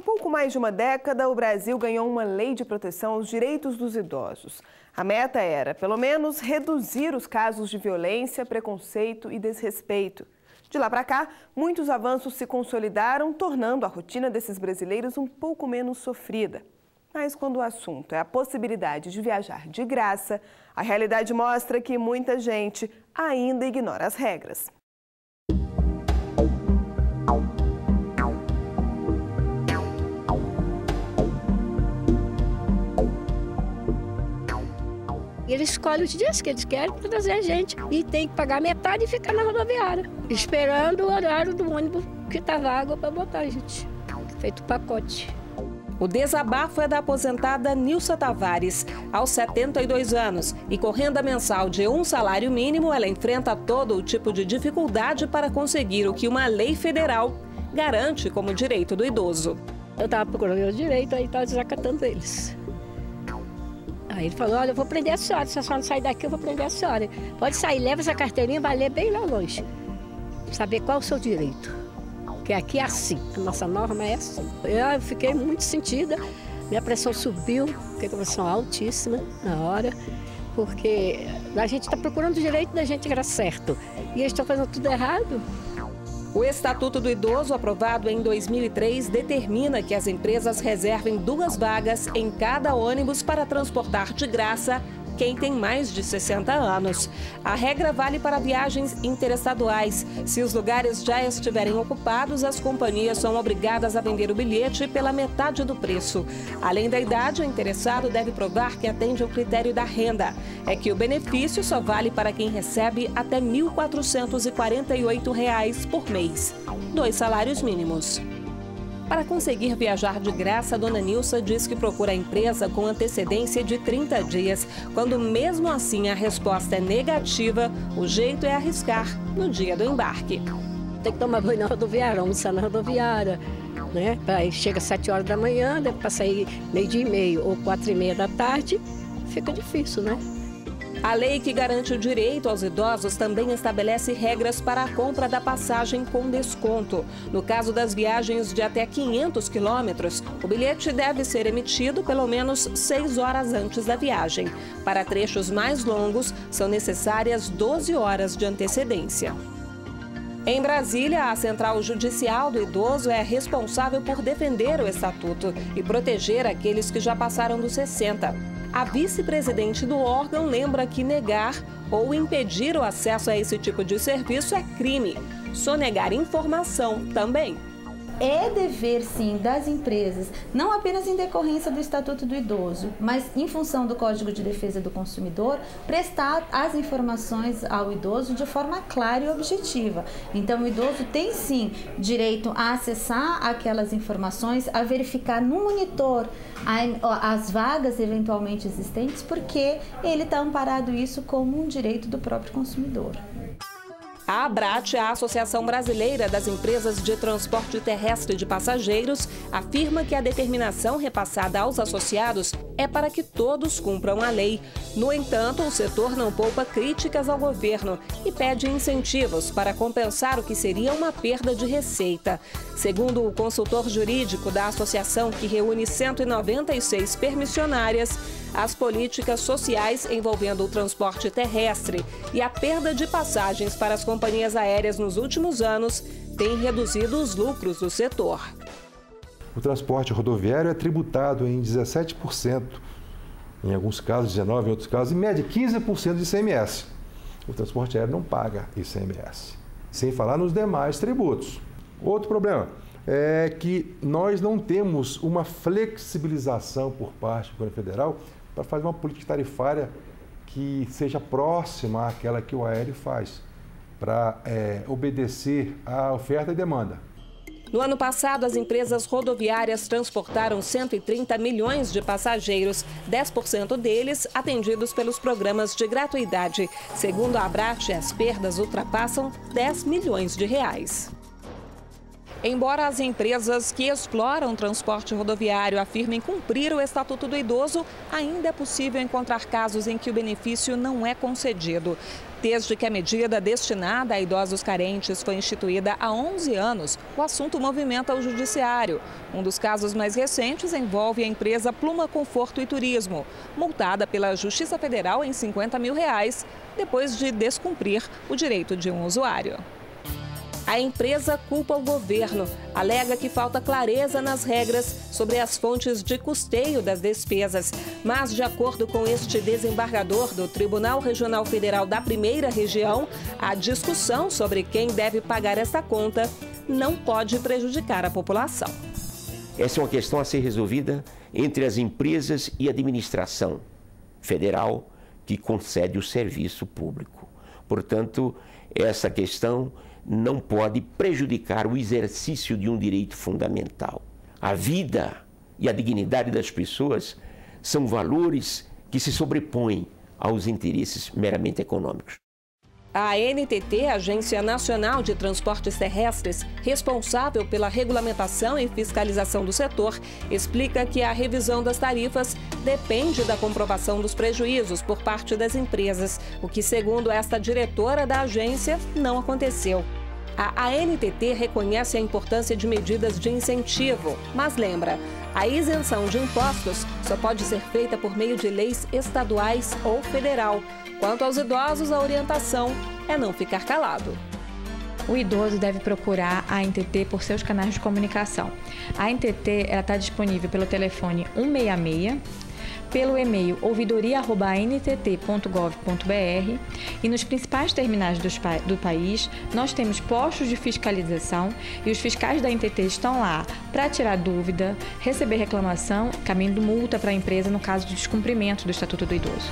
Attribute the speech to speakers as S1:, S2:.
S1: Há pouco mais de uma década, o Brasil ganhou uma lei de proteção aos direitos dos idosos. A meta era, pelo menos, reduzir os casos de violência, preconceito e desrespeito. De lá para cá, muitos avanços se consolidaram, tornando a rotina desses brasileiros um pouco menos sofrida. Mas quando o assunto é a possibilidade de viajar de graça, a realidade mostra que muita gente ainda ignora as regras.
S2: Eles escolhem os dias que eles querem para trazer a gente e tem que pagar metade e ficar na rodoviária, esperando o horário do ônibus que está vago para botar a gente. Feito pacote.
S3: O desabafo é da aposentada Nilsa Tavares. Aos 72 anos e com renda mensal de um salário mínimo, ela enfrenta todo o tipo de dificuldade para conseguir o que uma lei federal garante como direito do idoso.
S2: Eu estava procurando meu direito, aí estava desacatando eles. Aí ele falou, olha, eu vou prender a senhora, se a senhora não sair daqui, eu vou prender a senhora. Pode sair, leva essa carteirinha, vai ler bem lá longe. Saber qual é o seu direito. Porque aqui é assim, a nossa norma é assim. Eu fiquei muito sentida, minha pressão subiu, fiquei com a pressão altíssima na hora, porque a gente está procurando o direito da gente que era certo. E eles estão fazendo tudo errado.
S3: O Estatuto do Idoso, aprovado em 2003, determina que as empresas reservem 2 vagas em cada ônibus para transportar de graça quem tem mais de 60 anos. A regra vale para viagens interestaduais. Se os lugares já estiverem ocupados, as companhias são obrigadas a vender o bilhete pela metade do preço. Além da idade, o interessado deve provar que atende ao critério da renda. É que o benefício só vale para quem recebe até R$ 1.448 por mês, 2 salários mínimos. Para conseguir viajar de graça, a dona Nilsa diz que procura a empresa com antecedência de 30 dias. Quando mesmo assim a resposta é negativa, o jeito é arriscar no dia do embarque.
S2: Tem que tomar banho na rodoviária, almoçar na rodoviária, né? Aí chega às 7 horas da manhã, para sair 12h30 ou 4h30 da tarde, fica difícil, né?
S3: A lei que garante o direito aos idosos também estabelece regras para a compra da passagem com desconto. No caso das viagens de até 500 quilômetros, o bilhete deve ser emitido pelo menos 6 horas antes da viagem. Para trechos mais longos, são necessárias 12 horas de antecedência. Em Brasília, a Central Judicial do Idoso é responsável por defender o Estatuto e proteger aqueles que já passaram dos 60. A vice-presidente do órgão lembra que negar ou impedir o acesso a esse tipo de serviço é crime. Sonegar informação também.
S4: É dever, sim, das empresas, não apenas em decorrência do Estatuto do Idoso, mas em função do Código de Defesa do Consumidor, prestar as informações ao idoso de forma clara e objetiva. Então, o idoso tem, sim, direito a acessar aquelas informações, a verificar no monitor as vagas eventualmente existentes, porque ele está amparado isso como um direito do próprio consumidor.
S3: A ABRAT, a Associação Brasileira das Empresas de Transporte Terrestre de Passageiros, afirma que a determinação repassada aos associados é para que todos cumpram a lei. No entanto, o setor não poupa críticas ao governo e pede incentivos para compensar o que seria uma perda de receita. Segundo o consultor jurídico da associação, que reúne 196 permissionárias, as políticas sociais envolvendo o transporte terrestre e a perda de passagens para as companhias aéreas nos últimos anos têm reduzido os lucros do setor.
S5: O transporte rodoviário é tributado em 17%, em alguns casos 19%, em outros casos, em média 15% de ICMS. O transporte aéreo não paga ICMS, sem falar nos demais tributos. Outro problema é que nós não temos uma flexibilização por parte do governo federal para fazer uma política tarifária que seja próxima àquela que o aéreo faz, para obedecer à oferta e demanda.
S3: No ano passado, as empresas rodoviárias transportaram 130 milhões de passageiros, 10% deles atendidos pelos programas de gratuidade. Segundo a ABRAT, as perdas ultrapassam 10 milhões de reais. Embora as empresas que exploram o transporte rodoviário afirmem cumprir o Estatuto do Idoso, ainda é possível encontrar casos em que o benefício não é concedido. Desde que a medida destinada a idosos carentes foi instituída há 11 anos, o assunto movimenta o judiciário. Um dos casos mais recentes envolve a empresa Pluma Conforto e Turismo, multada pela Justiça Federal em R$50 mil, depois de descumprir o direito de um usuário. A empresa culpa o governo, alega que falta clareza nas regras sobre as fontes de custeio das despesas. Mas, de acordo com este desembargador do Tribunal Regional Federal da Primeira Região, a discussão sobre quem deve pagar essa conta não pode prejudicar a população.
S6: Essa é uma questão a ser resolvida entre as empresas e a administração federal que concede o serviço público. Portanto, essa questão não pode prejudicar o exercício de um direito fundamental. A vida e a dignidade das pessoas são valores que se sobrepõem aos interesses meramente econômicos.
S3: A ANTT, Agência Nacional de Transportes Terrestres, responsável pela regulamentação e fiscalização do setor, explica que a revisão das tarifas depende da comprovação dos prejuízos por parte das empresas, o que, segundo esta diretora da agência, não aconteceu. A ANTT reconhece a importância de medidas de incentivo, mas lembra, a isenção de impostos só pode ser feita por meio de leis estaduais ou federal. Quanto aos idosos, a orientação é não ficar calado.
S7: O idoso deve procurar a ANTT por seus canais de comunicação. A ANTT está disponível pelo telefone 166, pelo e-mail ouvidoria@antt.gov.br e nos principais terminais do país nós temos postos de fiscalização e os fiscais da ANTT estão lá para tirar dúvida, receber reclamação, caminho de multa para a empresa no caso de descumprimento do Estatuto do Idoso.